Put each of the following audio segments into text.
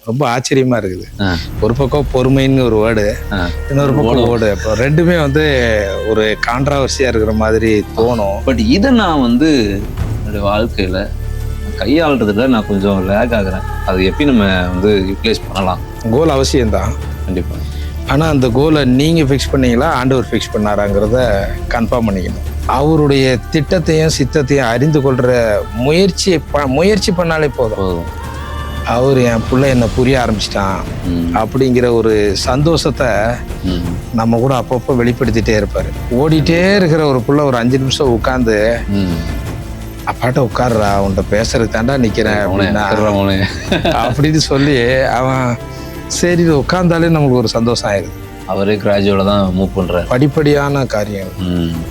ரொம்ப ஆச்சரியமா இருக்குது. ஒரு பக்கம் பொறுமைன்னு ஒரு வேர்டு, இன்னொரு பக்கம் ஓடு. இப்போ ரெண்டுமே வந்து ஒரு கான்ட்ராவர்சியா இருக்கிற மாதிரி தோணும். பட் இதை நான் வந்து என்னுடைய வாழ்க்கையில கையாளுறதுல நான் கொஞ்சம் லேக் ஆகுறேன். அது எப்படி நம்ம வந்து யூட்டிலைஸ் பண்ணலாம்? கோல் அவசியம்தான் கண்டிப்பா. ஆனால் அந்த கோலை நீங்கள் ஃபிக்ஸ் பண்ணீங்களா ஆண்டவர் ஃபிக்ஸ் பண்ணாராங்கிறத கன்ஃபார்ம் பண்ணிக்கணும். அவருடைய திட்டத்தையும் சித்தத்தையும் அறிந்து கொள்கிற முயற்சி பண்ணாலே போதும். அவர் என் பிள்ளை என்னை புரிய ஆரம்பிச்சிட்டான் அப்படிங்கிற ஒரு சந்தோஷத்தை நம்ம கூட அப்பப்போ வெளிப்படுத்திட்டே இருப்பார். ஓடிட்டே இருக்கிற ஒரு பிள்ளை ஒரு 5 நிமிஷம் உட்காந்து அப்பாட்ட உட்கார்றா, உன்கிட்ட பேசுறதுக்கு தாண்டா நிற்கிறேன் அப்படின்னா அப்படின்னு சொல்லி அவன் சரி உட்கார்ந்தாலே நமக்கு ஒரு சந்தோஷம் ஆயிடுது. அவரே கிராஜுவலா தான் மூவ் பண்றாரு. படிப்படியான காரியம்.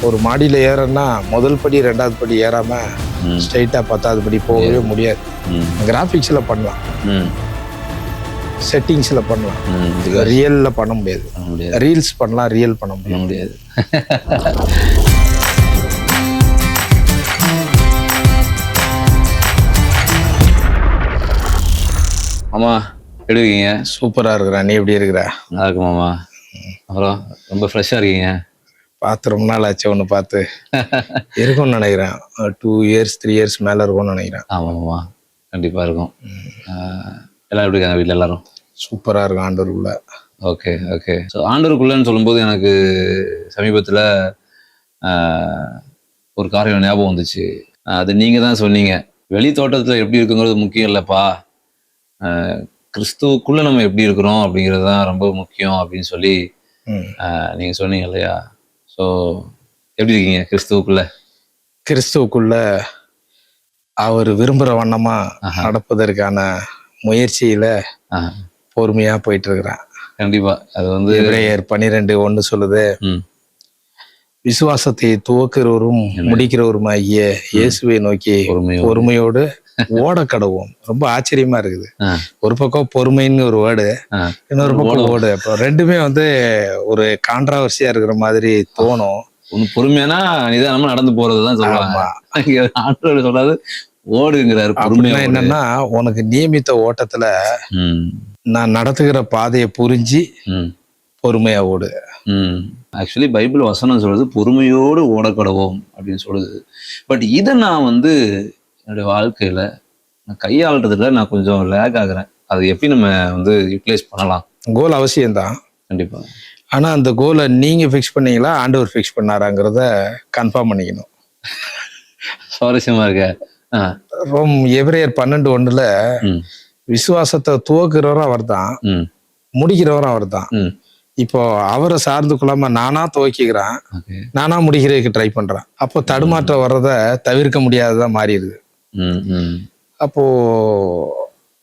ஒரு மாடியில ஏறன்னா முதல் படி 2வது படி ஏறாம ஸ்ட்ரைட்டா 10வது படி போகவே முடியாது. கிராபிக்ஸ்ல பண்ணலாம், செட்டிங்ஸ்ல பண்ணலாம், ரியல்ல பண்ண முடியாது. ரீல்ஸ் பண்ணலாம், ரியல் பண்ண முடியாது. ஆமா, எப்படி இருக்கீங்க? சூப்பரா இருக்கிற. நீ எப்படி இருக்கிற? நல்லா இருக்கு மாமா. அப்புறம் ரொம்ப ஃப்ரெஷ்ஷா இருக்கீங்க. பார்த்து ரொம்ப நாள் ஆச்சு. ஒன்று பார்த்து இருக்கும்னு நினைக்கிறேன். 2 years 3 years மேல இருக்கும்னு நினைக்கிறேன். ஆமாம்மா, கண்டிப்பா இருக்கும். எல்லாம் எப்படி இருக்காங்க வீட்டில்? எல்லாரும் சூப்பரா இருக்கும் ஆண்டவருக்குள்ள. Okay okay. ஸோ ஆண்டவருக்குள்ளன்னு சொல்லும்போது எனக்கு சமீபத்தில் ஒரு காரியம் ஞாபகம் வந்துச்சு. அது நீங்க தான் சொன்னீங்க, வெளி தோட்டத்தில் எப்படி இருக்குங்கிறது முக்கியம் இல்லைப்பா, கிறிஸ்துவுக்குள்ள நம்ம எப்படி இருக்கிறோம் அப்படிங்கிறது தான் ரொம்ப முக்கியம் அப்படின்னு சொல்லி நீங்க சொன்னீங்க இல்லையா? ஸோ எப்படி இருக்கீங்க கிறிஸ்துவுக்குள்ள? கிறிஸ்துவுக்குள்ள அவர் விரும்புகிற வண்ணமா நடப்பதற்கான முயற்சியில பொறுமையா போயிட்டு இருக்கிறேன். கண்டிப்பா. அது வந்து எபிரேயர் 12:1 சொல்லுது, விசுவாசத்தை துவக்கிறவரும் முடிக்கிறவருமாகிய இயேசுவை நோக்கி பொறுமையோடு ஓட கடவுவோம். ரொம்ப ஆச்சரியமா இருக்குது. ஒரு பக்கம் பொறுமைன்னு ஒரு வேர்டு, இன்னொரு பக்கம் ஓடு. இப்போ ரெண்டுமே வந்து ஒரு கான்ட்ராவர்சியா இருக்கிற மாதிரி தோணும். பொறுமையானா நிதானமா நடந்து போறதுதான் சொல்லுவாங்க. சொல்லாது ஓடுங்கிறாரு. பொறுமையா என்னன்னா, உனக்கு நியமித்த ஓட்டத்துல நான் நடத்துகிற பாதையை புரிஞ்சு பொறுமையா ஓடு. ஆக்சுவலி பைபிள் வசனம் சொல்றது பொறுமையோடு ஓடக்கடவோம் அப்படின்னு சொல்லுது. பட் இதை நான் வந்து என்னுடைய வாழ்க்கையில நான் கையாளுறதுல நான் கொஞ்சம் லேக் ஆகுறேன். அது எப்படி நம்ம வந்து யூட்டிலைஸ் பண்ணலாம்? கோல் அவசியம்தான் கண்டிப்பா. ஆனா அந்த கோலை நீங்க ஃபிக்ஸ் பண்ணீங்களா ஆண்டவர் ஃபிக்ஸ் பண்ணாராங்கிறத கன்ஃபார்ம் பண்ணிக்கணும். சுவாரஸ்யமா இருக்க. எபிரேயர் 12:1 விசுவாசத்தை துவக்கிறவரும் அவர் தான், முடிக்கிறவரும் அவர் தான். இப்போ அவரை சார்ந்து கொள்ளாம நானா துவக்கிக்கிறேன், நானா முடிக்கிறதுக்கு ட்ரை பண்றேன். அப்போ தடுமாற்றம் வர்றத தவிர்க்க முடியாததா மாறிடுது. அப்போ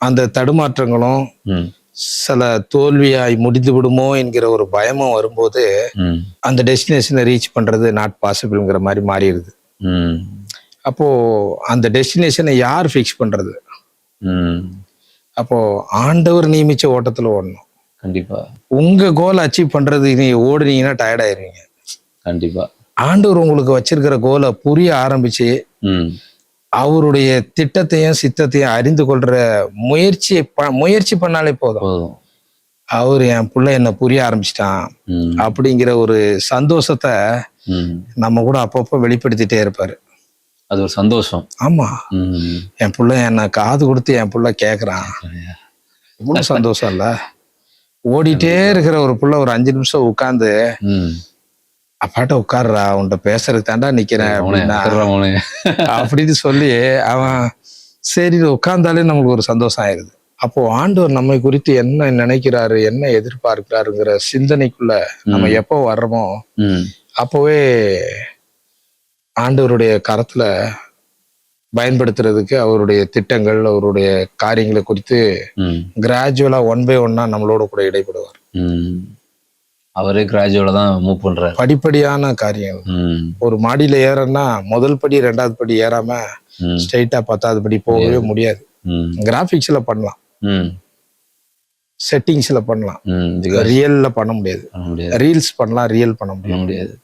அந்த தடுமாற்றங்களும் சில தோல்வியாய் முடிந்து விடுமோ என்கிற ஒரு பயமும் வரும்போது அந்த டெஸ்டினேஷனை ரீச் பண்றது நாட் பாசிபிள்ங்கிற மாதிரி மாறிடுது. அப்போ அந்த டெஸ்டினேஷனை யார் ஃபிக்ஸ் பண்றது? அப்போ ஆண்டவர் நியமிச்ச ஓட்டத்துல ஓடணும். கண்டிப்பா. உங்க கோல் அச்சீவ் பண்றது நீங்க ஓடுனீங்கன்னா டயர்ட் ஆயிருவீங்க. கண்டிப்பா. ஆண்டவர் உங்களுக்கு வச்சிருக்கிற கோலை புரிய ஆரம்பிச்சு அவருடைய திட்டத்தையும் சித்தத்தையும் அறிந்து கொள்ற முயற்சி பண்ணாலே போதும். அவர் என் பிள்ளை என்னை புரிய ஆரம்பிச்சிட்டான் அப்படிங்கிற ஒரு சந்தோஷத்தை நம்ம கூட அப்பப்போ வெளிப்படுத்திட்டே இருப்பாரு. அது ஒரு சந்தோஷம். ஆமா, என் பிள்ளை என்ன காது கொடுத்து என் பிள்ளை கேக்குறான். இவ்வளவு சந்தோஷம் இல்ல? ஓடிட்டே இருக்கிற ஒரு பிள்ளை ஒரு 5 நிமிஷம் உட்காந்து அப்பாட்ட உட்கார்றா, உன்கிட்ட பேசுறதுக்கு தாண்டா நிக்கிறேன் அப்படின்னா அப்படின்னு சொல்லி அவன் சரி உட்கார்ந்தாலே நமக்கு ஒரு சந்தோஷம் ஆயிருது. அப்போ ஆண்டவர் நம்மை குறித்து என்ன நினைக்கிறாரு, என்ன எதிர்பார்க்கிறாருங்கிற சிந்தனைக்குள்ள நம்ம எப்போ வர்றோமோ அப்போவே ஆண்டவருடைய கரத்துல பயன்படுத்துறதுக்கு அவருடைய திட்டங்கள், அவருடைய காரியங்களை குறித்து கிராஜுவலா 1 by 1 நம்மளோட கூட இடைப்படுவார். அவரே கிராஜுவலா தான் மூவ் பண்றாரு. படிப்படியான காரியம். ஒரு மாடியில ஏறன்னா முதல் படி 2வது படி ஏறாம ஸ்ட்ரைட்டா 10வது படி போகவே முடியாது. கிராபிக்ஸ்ல பண்ணலாம், செட்டிங்ஸ்ல பண்ணலாம், ரியல்ல பண்ண முடியாது. ரீல்ஸ் பண்ணலாம், ரியல் பண்ண முடியாது.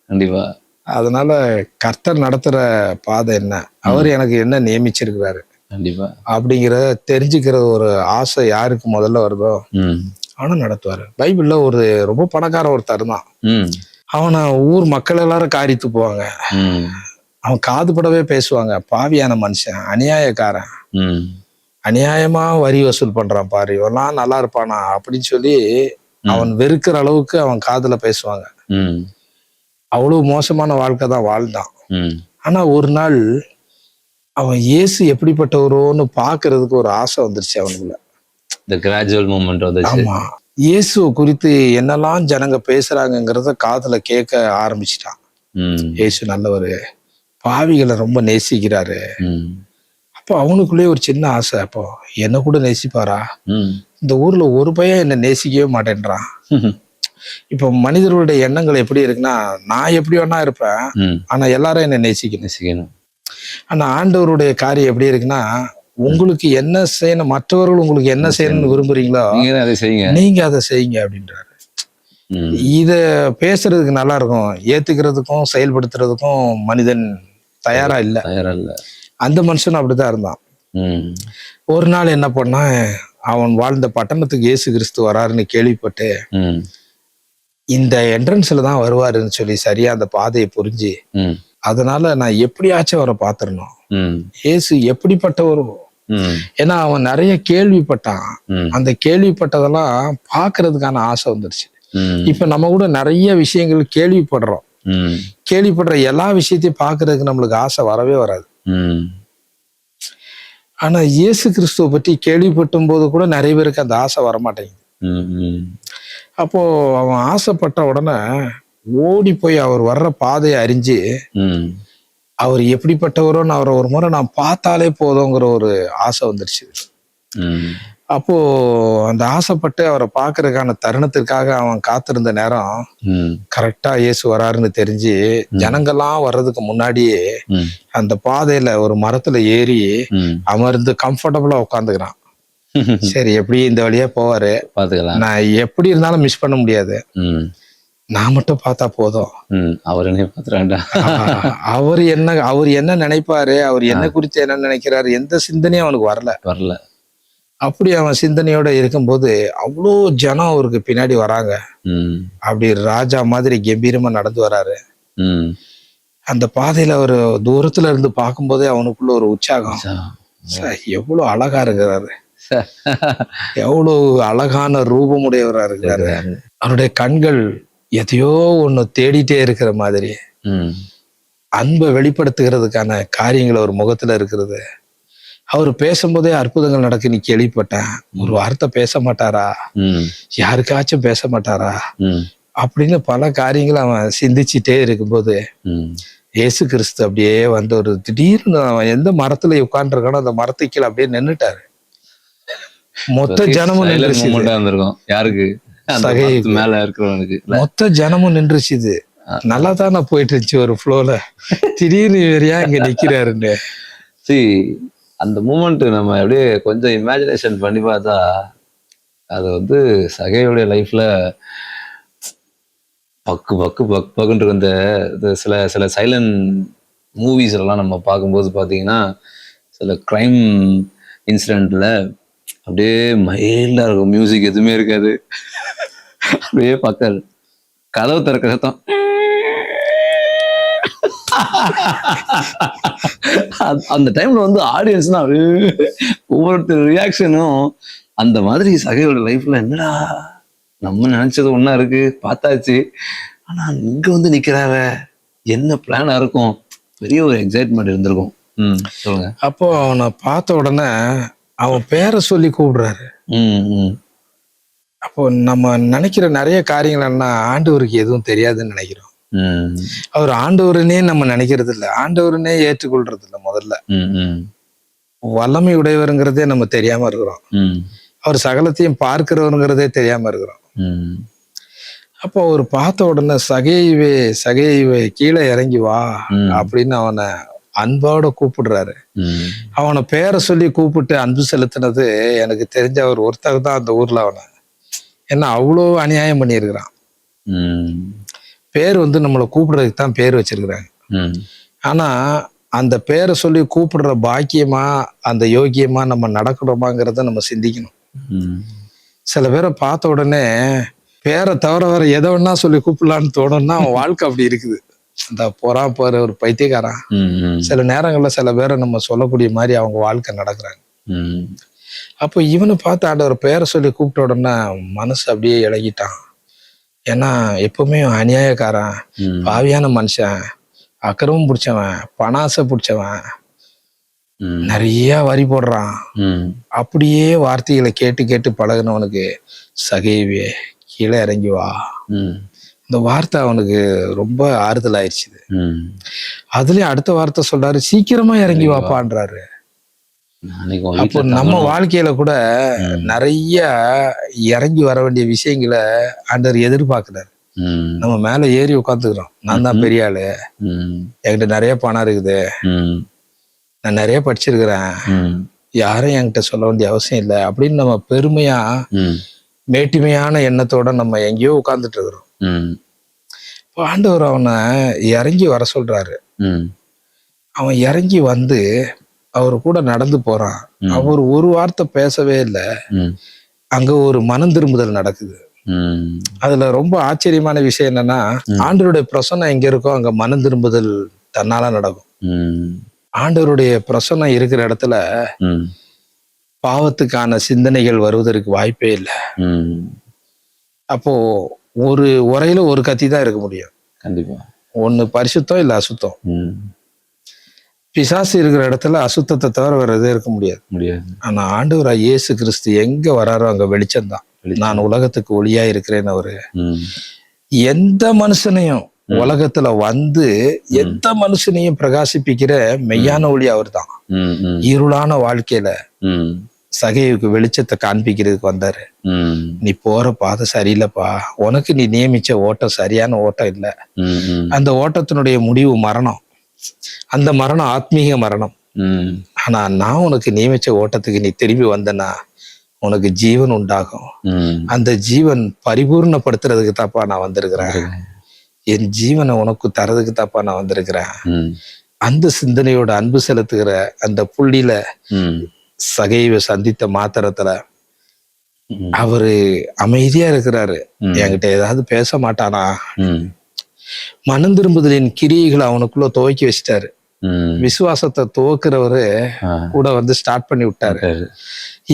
கண்டிப்பா. அதனால கர்த்தர் நடத்துற பாதை என்ன, அவர் எனக்கு என்ன நியமிச்சிருக்கிறாரு, கண்டிப்பா. அப்படிங்கிற தெரிஞ்சுக்கிற ஒரு ஆசை யாருக்கு முதல்ல வருதோ அவனும் நடத்துவாரு. பைபிள்ல ஒரு ரொம்ப பணக்கார ஒருத்தர் தான். அவனை ஊர் மக்கள் எல்லாரும் காரி துப்புவாங்க. அவன் காதுபடவே பேசுவாங்க. பாவியான மனுஷன், அநியாயக்காரன், அநியாயமா வரி வசூல் பண்றான் பாரு, இவெல்லாம் நல்லா இருப்பானா அப்படின்னு சொல்லி அவன் வெறுக்கிற அளவுக்கு அவன் காதுல பேசுவாங்க. அவ்வளவு மோசமான வாழ்க்கை தான் வாழ்ந்தான். ஆனா ஒரு நாள் அவன் இயேசு எப்படிப்பட்டவரோன்னு பாக்குறதுக்கு ஒரு ஆசை வந்துருச்சு அவனுக்குள்ள. இந்த கிராஜுவல் மூமெண்ட் வந்துச்சு. ஆமா, இயேசு குறித்து என்னெல்லாம் ஜனங்க பேசுறாங்கிறத காதுல கேட்க ஆரம்பிச்சிட்டான். இயேசு நல்லவரு, பாவிகளை ரொம்ப நேசிக்கிறாரு. அப்போ அவனுக்குள்ளே ஒரு சின்ன ஆசை, அப்போ என்ன கூட நேசிப்பாரா? இந்த ஊர்ல ஒரு பையன் என்ன நேசிக்கவே மாட்டேன்றான். இப்போ மனிதர்களுடைய எண்ணங்கள் எப்படி இருக்குன்னா, நான் எப்படி வேணா இருப்பேன், ஆனா எல்லாரும் என்ன நேசிக்கணும். ஆனா ஆண்டவருடைய காரியம் எப்படி இருக்குன்னா, உங்களுக்கு என்ன செய்யணும், மற்றவர்கள் உங்களுக்கு என்ன செய்யணும்னு விரும்புறீங்களோ நீங்க அதை செய்யுங்க அப்படின்றாரு. இத பேசுறதுக்கு நல்லா இருக்கும், ஏத்துக்கிறதுக்கும் செயல்படுத்துறதுக்கும் மனிதன் தயாரா இல்ல. அந்த மனுஷன் அப்படிதான் இருந்தான். ஒரு நாள் என்ன பண்ணா, அவன் வாழ்ந்த பட்டணத்துக்கு இயேசு கிறிஸ்து வராருன்னு கேள்விப்பட்டு இந்த என்ட்ரன்ஸ்ல தான் வருவாருன்னு சொல்லி சரியா அந்த பாதையை புரிஞ்சு, அதனால நான் எப்படியாச்சும் அவரை பாத்துறணும், இயேசு எப்படிப்பட்டவரோ. ஏன்னா அவன் நிறைய கேள்விப்பட்டான். அந்த கேள்விப்பட்டதெல்லாம் பாக்குறதுக்கான ஆசை வந்துருச்சு. இப்ப நம்ம கூட நிறைய விஷயங்கள் கேள்விப்படுறோம். கேள்விப்படுற எல்லா விஷயத்தையும் பாக்குறதுக்கு நம்மளுக்கு ஆசை வரவே வராது. ஆனா இயேசு கிறிஸ்துவ பற்றி கேள்விப்பட்டும் போது கூட நிறைய பேருக்கு அந்த ஆசை வரமாட்டேங்குது. அப்போ அவன் ஆசைப்பட்ட உடனே ஓடி போய் அவர் வர்ற பாதையை அறிஞ்சு அவர் எப்படிப்பட்டவரோன்னு அவரை ஒரு முறை நான் பார்த்தாலே போதுங்கிற ஒரு ஆசை வந்துருச்சு. அப்போ அந்த ஆசைப்பட்டு அவரை பார்க்கறதுக்கான தருணத்திற்காக அவன் காத்திருந்த நேரம் கரெக்டா இயேசு வராருன்னு தெரிஞ்சு ஜனங்கள்லாம் வர்றதுக்கு முன்னாடியே அந்த பாதையில ஒரு மரத்துல ஏறி அமர்ந்து கம்ஃபர்டபுளா உட்காந்துக்கிறான். சரி, எப்படி இந்த வழியா போவாரு, நான் எப்படி இருந்தாலும் மிஸ் பண்ண முடியாது, நான் மட்டும் பார்த்தா போதும், அவர் என்ன நினைப்பாரு, அவர் என்ன குறித்து என்ன நினைக்கிறாரு, எந்த சிந்தனையும் அவனுக்கு வரல. அப்படி அவன் சிந்தனையோட இருக்கும்போது அவ்வளோ ஜனம் அவருக்கு பின்னாடி வராங்க. அப்படி ராஜா மாதிரி கம்பீரமா நடந்து வராரு. அந்த பாதையில ஒரு தூரத்துல இருந்து பார்க்கும்போதே அவனுக்குள்ள ஒரு உற்சாகம், எவ்வளவு அழகா இருக்கிறாரு, எவ்வளவு அழகான ரூபமுடையவரா இருக்கிறாரு. அவருடைய கண்கள் எதையோ ஒண்ணு தேடிட்டே இருக்கிற மாதிரி, அன்பை வெளிப்படுத்துகிறதுக்கான காரியங்கள் அவர் முகத்துல இருக்கிறது. அவர் பேசும்போதே அற்புதங்கள் நடக்கு, நீ கேள்விப்பட்டேன். ஒரு வார்த்தை பேச மாட்டாரா, யாருக்காச்சும் பேச மாட்டாரா அப்படின்னு பல காரியங்கள் அவன் சிந்திச்சுட்டே இருக்கும்போது இயேசு கிறிஸ்து அப்படியே வந்து ஒரு திடீர்னு அவன் எந்த மரத்துல உட்கார்ந்துருக்கானோ அந்த மரத்துக்கு கீழே அப்படியே நின்னுட்டாரு. மொத்த ஜனமும் மொத்த ஜனமும் நின்றுச்சு. இது நல்லா தானே போயிட்டு இருந்துச்சு ஒரு ஃப்ளோல, திடீர்னு வேறையா இங்க நிக்கிறாருன்னு. அந்த மூமெண்ட் நம்ம அப்படியே கொஞ்சம் இமேஜினேஷன் பண்ணி பார்த்தா அது வந்து சகையோடைய லைஃப்ல பக்குன்ற இந்த சில சில சைலண்ட் மூவிஸ் எல்லாம் நம்ம பார்க்கும்போது பார்த்தீங்கன்னா, சில கிரைம் இன்சிடென்ட்ல அப்படியே மைல்டா இருக்கும், மியூசிக் எதுவுமே இருக்காது, அப்படியே பக்கம் கதவு திறக்க சத்தம், அந்த டைம்ல வந்து ஆடியன்ஸ்னா ஒவ்வொருத்தர் ரியாக்ஷனும் அந்த மாதிரி சகையோட லைஃப்ல என்னடா நம்ம நினைச்சது ஒண்ணா இருக்கு, பார்த்தாச்சு, ஆனா இங்க வந்து நிக்கிறாவ, என்ன பிளானா இருக்கும், பெரிய ஒரு எக்ஸைட்மெண்ட் இருந்திருக்கும். சொல்லுங்க. அப்போ அவனை பார்த்த உடனே அவன் பேரை சொல்லி கூப்பிடுறாரு. அப்போ நம்ம நினைக்கிற நிறைய காரியங்கள் என்ன, ஆண்டவருக்கு எதுவும் தெரியாதுன்னு நினைக்கிறோம். அவர் ஆண்டவருன்னே நம்ம நினைக்கிறது இல்லை, ஆண்டவருன்னே ஏற்றுக்கொள்றது இல்லை. முதல்ல வல்லமை உடையவருங்கிறதே நம்ம தெரியாம இருக்கிறோம், அவர் சகலத்தையும் பார்க்கிறவருங்கிறதே தெரியாம இருக்கிறோம். அப்போ அவர் பார்த்த உடனே சகைவே கீழே இறங்கி வா அப்படின்னு அவனை அன்போட கூப்பிடுறாரு. அவனை பேரை சொல்லி கூப்பிட்டு அன்பு செலுத்தினது எனக்கு தெரிஞ்ச அவர் ஒருத்தர் தான் அந்த ஊர்ல. அவனை என்ன அவ்வளோ அநியாயம் பண்ணியிருக்கிறான். பேர் வந்து நம்மளை கூப்பிடுறதுக்கு தான் பேர் வச்சிருக்கிறாங்க. ஆனா அந்த பேரை சொல்லி கூப்பிடுற பாக்கியமா அந்த யோகியமா நம்ம நடக்கணுமாங்கிறத நம்ம சிந்திக்கணும். சில பேரை பார்த்த உடனே பேரை தவிர வேற எதை வேணா சொல்லி கூப்பிடலான்னு தோணும்னா அவன் வாழ்க்கை அப்படி இருக்குது. இந்த போறான் போற ஒரு பைத்தியக்காரன். சில நேரங்கள்ல சில பேரை நம்ம சொல்லக்கூடிய மாதிரி அவங்க வாழ்க்கை நடக்கிறாங்க. அப்போ இவனை பார்த்து ஆண்டவர் பேரை சொல்லி கூப்பிட்ட உடனே மனசு அப்படியே இழகிட்டான். ஏன்னா எப்பவுமே அநியாயக்காரன், பாவியான மனுஷன், அக்கறவும் பிடிச்சவன், பணாசை பிடிச்சவன், நிறைய வரி போடுறான். அப்படியே வார்த்தைகளை கேட்டு கேட்டு பழகினவனுக்கு சகைவே கீழே இறங்கி வா, இந்த வார்த்தை அவனுக்கு ரொம்ப ஆறுதல் ஆயிடுச்சு. அதுலயும் அடுத்த வார்த்தை சொல்றாரு, சீக்கிரமா இறங்கி வாப்பான்றாரு. அப்போ நம்ம வாழ்க்கையில கூட நிறைய இறங்கி வர வேண்டிய விஷயங்களை ஆண்டவர் எதிர்பார்க்கிறாரு. நம்ம மேல ஏறி உட்காந்துக்கிறோம், நான் தான் பெரிய ஆளு, என்கிட்ட நிறைய பணம் இருக்குது, நான் நிறைய படிச்சிருக்கிறேன், யாரும் என்கிட்ட சொல்ல வேண்டிய அவசியம் இல்லை அப்படின்னு நம்ம பெருமையா மேட்டிமையான எண்ணத்தோட நம்ம எங்கேயோ உட்கார்ந்துட்டு இருக்கிறோம். இப்போ ஆண்டவர் அவனை இறங்கி வர சொல்றாரு. அவன் இறங்கி வந்து அவரு கூட நடந்து போறான். அவர் ஒரு வார்த்தை பேசவே இல்லை. அங்க ஒரு மனம் திரும்புதல் நடக்குது. அதுல ரொம்ப ஆச்சரியமான விஷயம் என்னன்னா, ஆண்டவருடைய பிரசன்னம் எங்க இருக்கோ அங்க மனம் திரும்புதல் தன்னால நடக்கும். ஆண்டவருடைய பிரசன்னம் இருக்கிற இடத்துல பாவத்துக்கான சிந்தனைகள் வருவதற்கு வாய்ப்பே இல்லை. அப்போ ஒரு உரையில ஒரு கத்தி தான் இருக்க முடியும். கண்டிப்பா ஒண்ணு பரிசுத்தம் இல்ல அசுத்தம். பிசாசு இருக்கிற இடத்துல அசுத்தத்தை தவிர வேற எதுவும் இருக்க முடியாது. ஆனா ஆண்டவராய் இயேசு கிறிஸ்து எங்க வராரோ அங்க வெளிச்சம் தான். நான் உலகத்துக்கு ஒளியா இருக்கிறேன்னு அவரு எந்த மனுஷனையும் உலகத்துல வந்து எந்த மனுஷனையும் பிரகாசிப்பிக்கிற மெய்யான ஒளி அவர் தான். இருளான வாழ்க்கையில சகைவுக்கு வெளிச்சத்தை காண்பிக்கிறதுக்கு வந்தாரு. நீ போற பாதை சரியில்லைப்பா, உனக்கு நீ நியமிச்ச ஓட்டம் சரியான ஓட்டம் இல்லை, அந்த ஓட்டத்தினுடைய முடிவு மரணம், அந்த மரணம் ஆத்மீக மரணம். ஆனா நான் உனக்கு நியமிச்ச ஓட்டத்துக்கு நீ திரும்பி வந்தனா உனக்கு ஜீவன் உண்டாகும். அந்த ஜீவன் பரிபூர்ணப்படுத்துறதுக்கு தாப்பா நான் வந்திருக்கிறேன், என் ஜீவனை உனக்கு தரதுக்கு தாப்பா நான் வந்திருக்கிறேன். அந்த சிந்தனையோட அன்பு செலுத்துகிற அந்த புள்ளியில சகைவை சந்தித்த மாத்திரத்துல அவரு அமைதியா இருக்கிறாரு. என்கிட்ட ஏதாவது பேச மாட்டானா? மனம் திரும்புதலின் கிரியைகளை அவனுக்குள்ள துவக்கி வச்சிட்டாரு. விசுவாசத்தை துவக்கிறவரு கூட வந்து ஸ்டார்ட் பண்ணி விட்டாரு.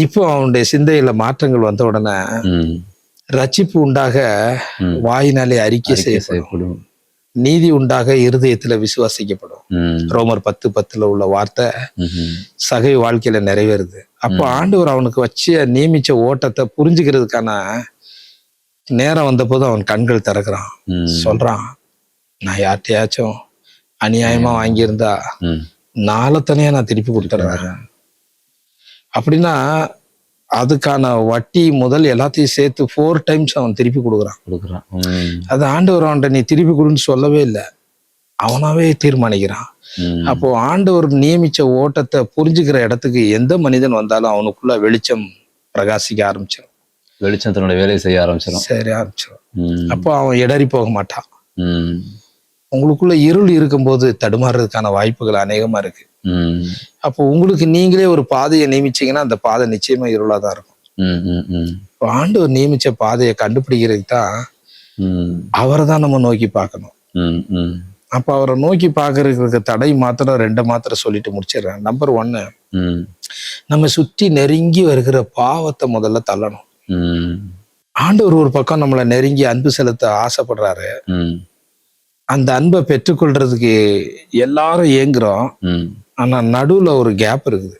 இப்போ அவனுடைய சிந்தையில மாற்றங்கள் வந்த உடனே ரட்சிப்பு உண்டாக வாயினாலே அறிக்கை செய்யப்படும், நீதி உண்டாக இருதயத்துல விசுவாசிக்கப்படும். ரோமர் 10:10 உள்ள வார்த்தை சகை வாழ்க்கையில நிறைவேறுது. அப்போ ஆண்டவர் அவனுக்கு வச்சு நியமிச்ச ஓட்டத்தை புரிஞ்சுக்கிறதுக்கான நேரம் வந்த போது அவன் கண்கள் திறக்கிறான். சொல்றான், நான் யார்கிட்டயாச்சும் அநியாயமா வாங்கியிருந்தா நாளத்தனையா நான் திருப்பி கொடுத்துறேன். அப்படின்னா அதுக்கான வட்டி முதல் எல்லாத்தையும் சேர்த்து 4 times அவன் திருப்பி கொடுக்குறான். அது ஆண்டவர் அவன்கிட்ட நீ திருப்பி கொடுன்னு சொல்லவே இல்லை, அவனாவே தீர்மானிக்கிறான். அப்போ ஆண்டவர் நியமிச்ச ஓட்டத்தை புரிஞ்சுக்கிற இடத்துக்கு எந்த மனிதன் வந்தாலும் அவனுக்குள்ள வெளிச்சம் பிரகாசிக்க ஆரம்பிச்சிடும், வெளிச்சத்தினுடைய வேலையை செய்ய ஆரம்பிச்சிடும். அப்போ அவன் இடறி போக மாட்டான். உங்களுக்குள்ள இருள் இருக்கும்போது தடுமாறுறதுக்கான வாய்ப்புகள் அநேகமா இருக்கு. அப்போ உங்களுக்கு நீங்களே ஒரு பாதையை நியமிச்சீங்கன்னா அந்த பாதை நிச்சயமா இருளா தான் இருக்கும். ஆண்டவர் நியமிச்ச பாதையை கண்டுபிடிக்கிறதுக்கு தான் அவரை தான் நம்ம நோக்கி பார்க்கணும். அப்ப அவரை நோக்கி பார்க்கறதுக்கு தடை மாத்திரம் 2 மாத்திரம் சொல்லிட்டு முடிச்சிடுறேன். நம்பர் 1, நம்ம சுற்றி நெருங்கி வருகிற பாவத்தை முதல்ல தள்ளணும். ஆண்டவர் ஒரு பக்கம் நம்மளை நெருங்கி அன்பு செலுத்த ஆசைப்படுறாரு. அந்த அன்பை பெற்றுக்கொள்றதுக்கு எல்லாரும் ஏங்குறோம். ஆனா நடுவுல ஒரு கேப் இருக்குது.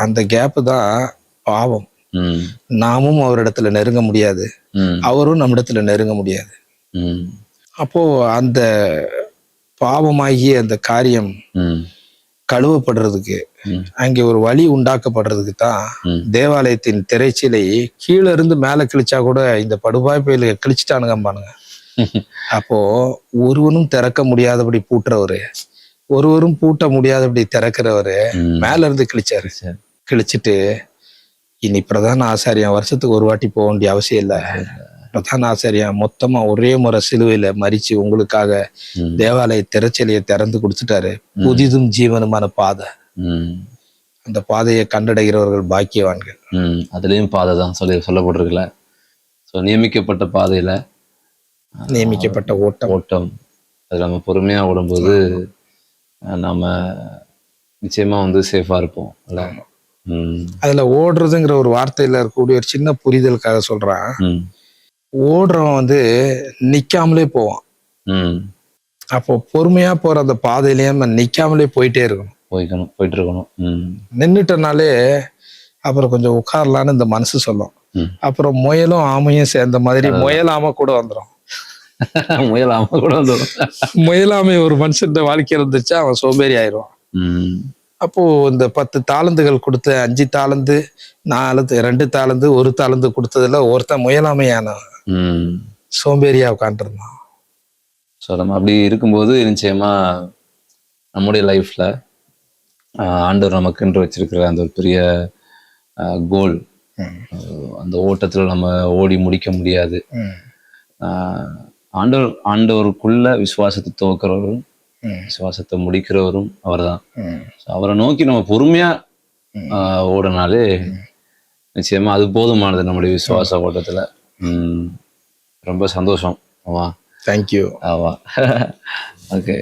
அந்த கேப் தான் பாவம். நாமும் அவரிடத்துல நெருங்க முடியாது, அவரும் நம்மிடத்துல நெருங்க முடியாது. அப்போ அந்த பாவமாகிய அந்த காரியம் கழுவப்படுறதுக்கு அங்கே ஒரு வழி உண்டாக்கப்படுறதுக்கு தான் தேவாலயத்தின் திரைச்சீலை கீழே இருந்து மேல கிழிச்சா கூட இந்த படுபாய் பயில கிழிச்சிட்டானுங்கம்பானுங்க. அப்போ ஒருவனும் திறக்க முடியாதபடி பூட்டுறவரு, ஒருவரும் பூட்ட முடியாதபடி திறக்கிறவரு மேல இருந்து கிழிச்சாரு. கிழிச்சிட்டு இனி பிரதான ஆசாரியம் வருஷத்துக்கு ஒரு வாட்டி போக வேண்டிய அவசியம் இல்லை, பிரதான ஆசிரியர் மொத்தமா ஒரே முறை சிலுவையில மரிச்சு உங்களுக்காக தேவாலய திரைச்சலையை திறந்து கொடுத்துட்டாரு. புதிதும் ஜீவனுமான பாதை. அந்த பாதையை கண்டடைகிறவர்கள் பாக்கியவான்கள். அதுலயும் பாதை தான் சொல்லப்பட்டிருக்குல்ல. ஸோ நியமிக்கப்பட்ட பாதையில நியமிக்கப்பட்ட ஓட்டம் அது நம்ம பொறுமையா ஓடும்போது நாம நிச்சயமா வந்து சேஃபா இருப்போம். அதுல ஓடுறதுங்கிற ஒரு வார்த்தையில இருக்கக்கூடிய ஒரு சின்ன புரிதலுக்காக சொல்றான். ஓடுறவன் வந்து நிக்காமலே போவான். அப்போ பொறுமையா போற அந்த பாதையிலேயே நம்ம நிக்காமலே போயிட்டே போயிட்டு இருக்கணும். நின்னுட்டனாலே அப்புறம் கொஞ்சம் உட்காரலான்னு இந்த மனசு சொல்லும். அப்புறம் முயலும் ஆமையும் சேர்ந்த மாதிரி முயலாம கூட வந்துடும். முயலாமை ஒரு மனுஷன் வாழ்க்கை இருந்துச்சா அவன் சோம்பேறி ஆயிடுவான். அப்போ இந்த 10 தாளந்துகள் கொடுத்த 5 தாளந்து 2 தாளந்து 1 தாளந்து கொடுத்ததுல ஒருத்தன் முயலாமையான சோம்பேறியா உட்காந்துருந்தான். ஸோ நம்ம அப்படி இருக்கும்போது நிச்சயமா நம்முடைய லைஃப்ல ஆண்டவர் நமக்குன்று வச்சிருக்கிற அந்த ஒரு பெரிய கோல், அந்த ஓட்டத்துல நம்ம ஓடி முடிக்க முடியாது. ஆண்டவருக்குள்ள விசுவாசத்தை துவக்கிறவரும் விசுவாசத்தை முடிக்கிறவரும் அவர்தான். அவரை நோக்கி நம்ம பொறுமையா ஓடனாலே நிச்சயமா அது போதுமானது நம்முடைய விசுவாச ஓட்டத்துல. ரொம்ப சந்தோஷம். ஆமா, தேங்க்யூ. ஆமா. ஓகே.